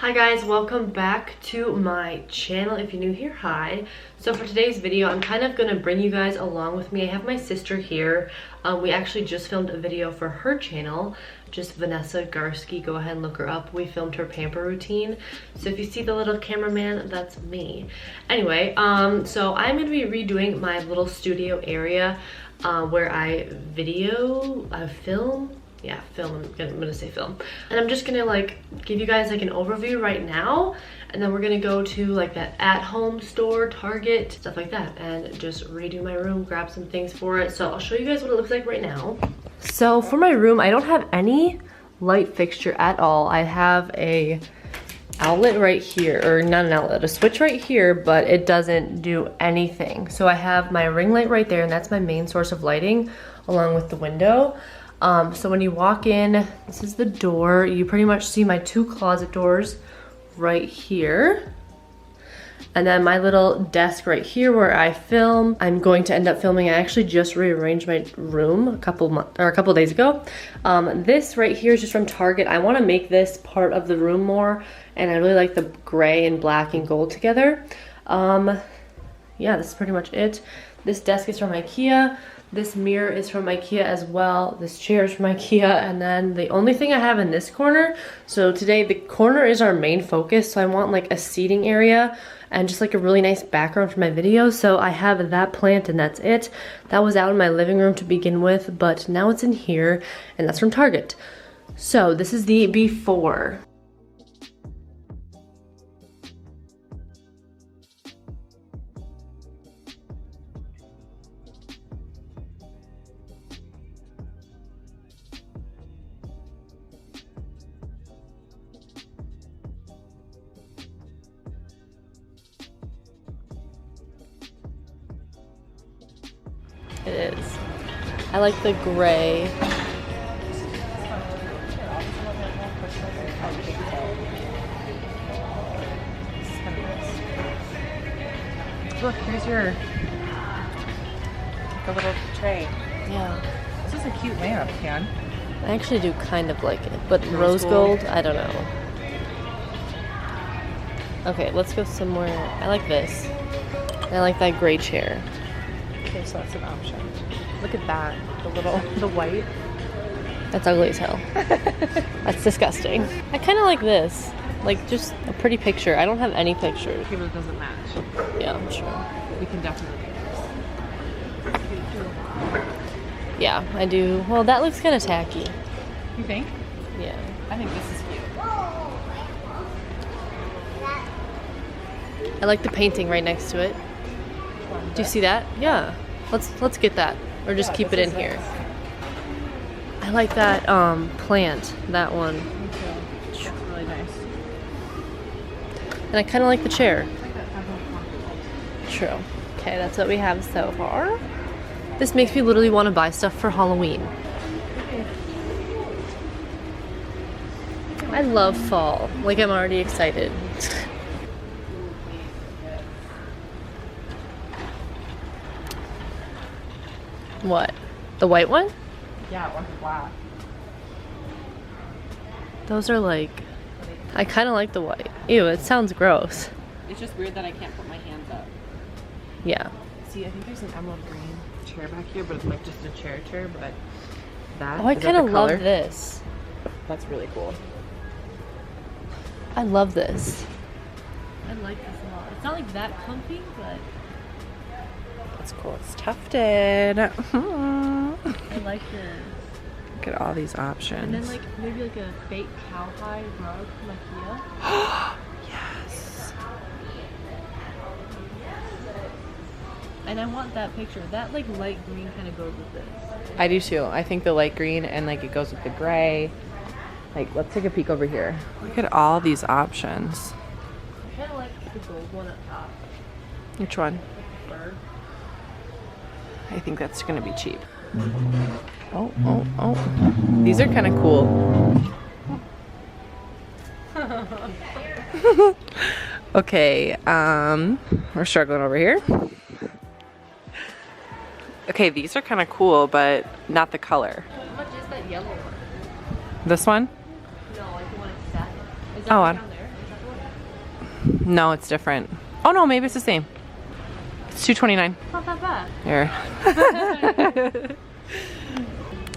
Hi guys, welcome back to my channel. If you're new here, hi. So for today's video, I'm kind of gonna bring you guys along with me. I have my sister here. We actually just filmed a video for her channel, just Vanessa Garske. Go ahead and look her up. We filmed her pamper routine. So if you see the little cameraman, that's me. Anyway, so I'm gonna be redoing my little studio area where I film. Yeah, film. I'm gonna say film. And I'm just gonna like give you guys like an overview right now, and then we're gonna go to like that at-home store, Target, stuff like that, and just redo my room, grab some things for it. So I'll show you guys what it looks like right now. So for my room, I don't have any light fixture at all. I have a outlet right here, or not an outlet, a switch right here, but it doesn't do anything. So I have my ring light right there, and that's my main source of lighting, along with the window. So when you walk in, this is the door. You pretty much see my two closet doors right here. And then my little desk right here where I film. I'm going to end up filming. I actually just rearranged my room a couple days ago. This right here is just from Target. I want to make this part of the room more, and I really like the gray and black and gold together. Yeah, this is pretty much it. This desk is from IKEA. This mirror is from IKEA as well. This chair is from IKEA. And then the only thing I have in this corner, so today the corner is our main focus. So I want like a seating area and just like a really nice background for my video. So I have that plant and that's it. That was out in my living room to begin with, but now it's in here, and that's from Target. So this is the before. It is. I like the gray. Look, here's your the little tray. Yeah. This is a cute lamp, Can. I actually do kind of like it, but rose gold, I don't know. Okay, let's go somewhere. I like this. I like that gray chair. Okay, so that's an option. Look at that. The white. That's ugly as hell. That's disgusting. I kind of like this. Like, just a pretty picture. I don't have any pictures. Okay, but it doesn't match. Yeah, I'm sure. We can definitely do this. Yeah, I do. Well, that looks kind of tacky. You think? Yeah. I think this is cute. I like the painting right next to it. Do you see that? Yeah. Let's get that, or just keep it in here. I like that plant, that one. Me too. It's really nice. And I kind of like the chair. True. Okay, that's what we have so far. This makes me literally want to buy stuff for Halloween. I love fall. Like, I'm already excited. What? The white one? Yeah, or black. Those are like... I kind of like the white. Ew, it sounds gross. It's just weird that I can't put my hands up. Yeah. See, I think there's an emerald green chair back here, but it's like just a chair, but that. Oh, I kind of love this. That's really cool. I love this. I like this a lot. It's not like that comfy, but... That's cool. It's tufted. I like this. Look at all these options. And then like maybe like a fake cowhide rug from IKEA. Yes. And I want that picture. That like light green kind of goes with this. I do too. I think the light green and like it goes with the gray. Like, let's take a peek over here. Look at all these options. I kind of like the gold one up top. Which one? Like the bird. I think that's gonna be cheap. Oh. These are kind of cool. Okay, we're struggling over here. Okay, these are kind of cool, but not the color. How much is that yellow one? This one? No, like the one it's satin. Is Oh, right on. down there? No, it's different. Oh no, maybe it's the same. It's $229. Not that bad. Here.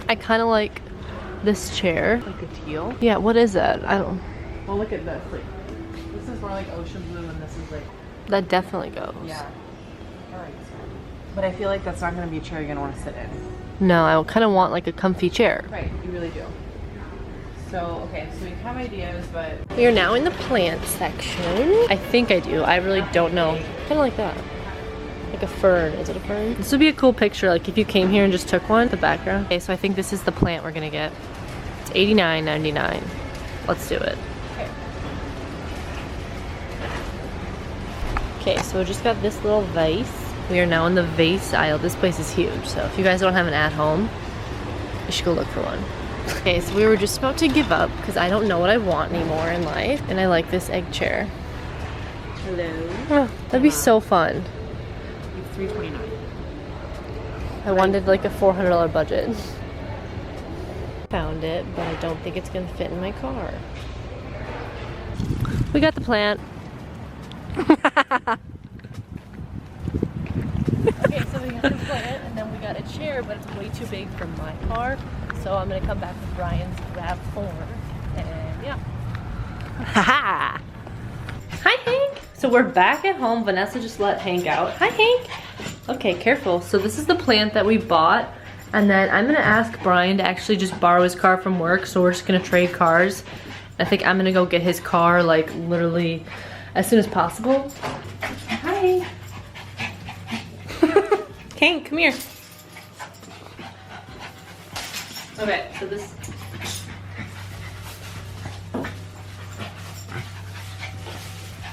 I kind of like this chair. Like a teal? Yeah, what is that? I don't. Well, look at this. Like, this is more like ocean blue, and this is like. That definitely goes. Yeah. I like this one. But I feel like that's not gonna be a chair you're gonna want to sit in. No, I kind of want like a comfy chair. Right, you really do. So, okay, so we have ideas, but... We are now in the plant section. I think I do. I really don't know. Kind of like that. Like a fern. Is it a fern? This would be a cool picture, like if you came here and just took one, the background. Okay, so I think this is the plant we're gonna get. It's $89.99. Let's do it. Okay, so we just got this little vase. We are now in the vase aisle. This place is huge, so if you guys don't have an at-home, you should go look for one. Okay, so we were just about to give up because I don't know what I want anymore in life, and I like this egg chair. Hello. Oh, that'd be so fun. It's $329. I wanted like a $400 budget. Found it, but I don't think it's gonna fit in my car. We got the plant. Okay, so we got the plant, and then we got a chair, but it's way too big for my car. So I'm gonna come back with Brian's RAV4, and yeah. Haha! Hi, Hank! So we're back at home. Vanessa just let Hank out. Hi, Hank! Okay, careful. So this is the plant that we bought, and then I'm gonna ask Brian to actually just borrow his car from work, so we're just gonna trade cars. I think I'm gonna go get his car, like, literally as soon as possible. Hi! Hank, come here. Okay, so this.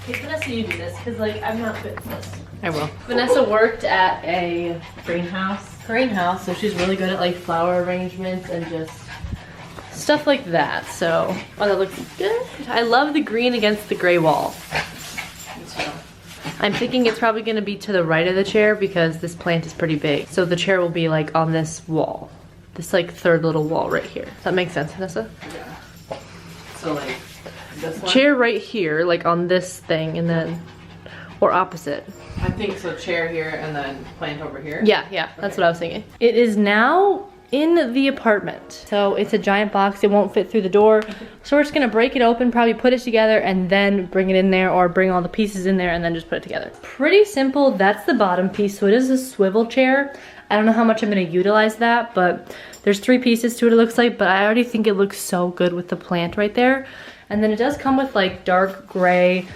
Okay, Vanessa, you do this, because like I'm not good at this. I will. Vanessa worked at a greenhouse, so she's really good at like flower arrangements and just stuff like that. So, oh, that looks good. I love the green against the gray wall. I'm thinking it's probably gonna be to the right of the chair because this plant is pretty big. So the chair will be like on this wall. This like third little wall right here. Does that make sense, Vanessa? Yeah. So like this one? Chair right here, like on this thing, and then, or opposite. I think so, chair here and then plant over here. Yeah, that's what I was thinking. It is now in the apartment. So it's a giant box, it won't fit through the door. So we're just gonna break it open, probably put it together and then bring it in there, or bring all the pieces in there and then just put it together. Pretty simple. That's the bottom piece. So it is a swivel chair. I don't know how much I'm gonna utilize that, but there's 3 pieces to it, it looks like, but I already think it looks so good with the plant right there. And then it does come with like dark gray,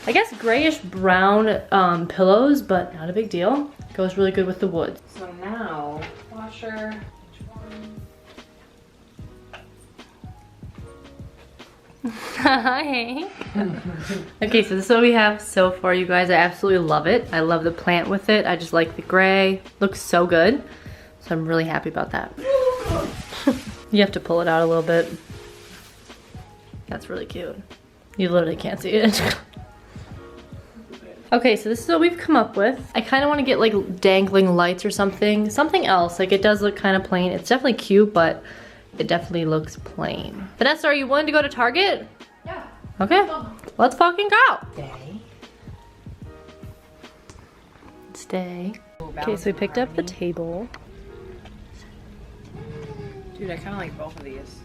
I guess grayish brown pillows, but not a big deal. Goes really good with the wood. So now, washer. Hi. Okay, so this is what we have so far, you guys. I absolutely love it. I love the plant with it. I just like the gray. Looks so good. So I'm really happy about that. You have to pull it out a little bit. That's really cute. You literally can't see it. Okay, so this is what we've come up with. I kind of want to get like dangling lights or something. Something else. Like it does look kind of plain. It's definitely cute, but it definitely looks plain. Vanessa, are you willing to go to Target? Yeah. Okay, let's fucking go. Stay. Okay, so we picked up the table. Dude, I kind of like both of these.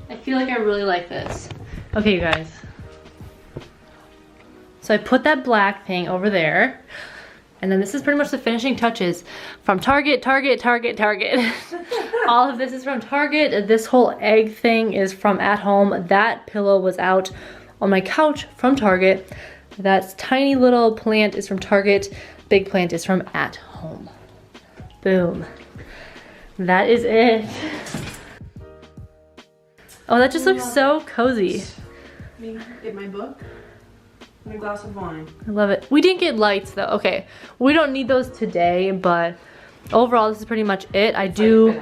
I feel like I really like this. Okay, you guys. So I put that black thing over there. And then this is pretty much the finishing touches from Target. All of this is from Target. This whole egg thing is from At Home. That pillow was out on my couch from Target. That tiny little plant is from Target. Big plant is from At Home. Boom. That is it. Oh, that just looks so cozy. Get my book and a glass of wine. I love it. We didn't get lights though. Okay, we don't need those today, but overall this is pretty much it. I do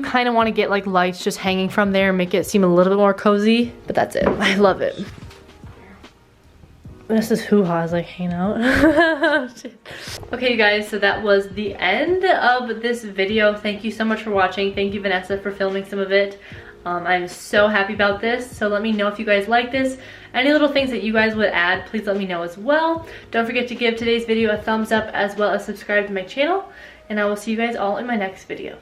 kind of want to get like lights just hanging from there and make it seem a little bit more cozy, but that's it. I love it. This is hoo-ha's like hanging out. Okay, you guys, so that was the end of this video. Thank you so much for watching. Thank you, Vanessa, for filming some of it. I'm so happy about this. So let me know if you guys like this. Any little things that you guys would add, please let me know as well. Don't forget to give today's video a thumbs up as well as subscribe to my channel. And I will see you guys all in my next video.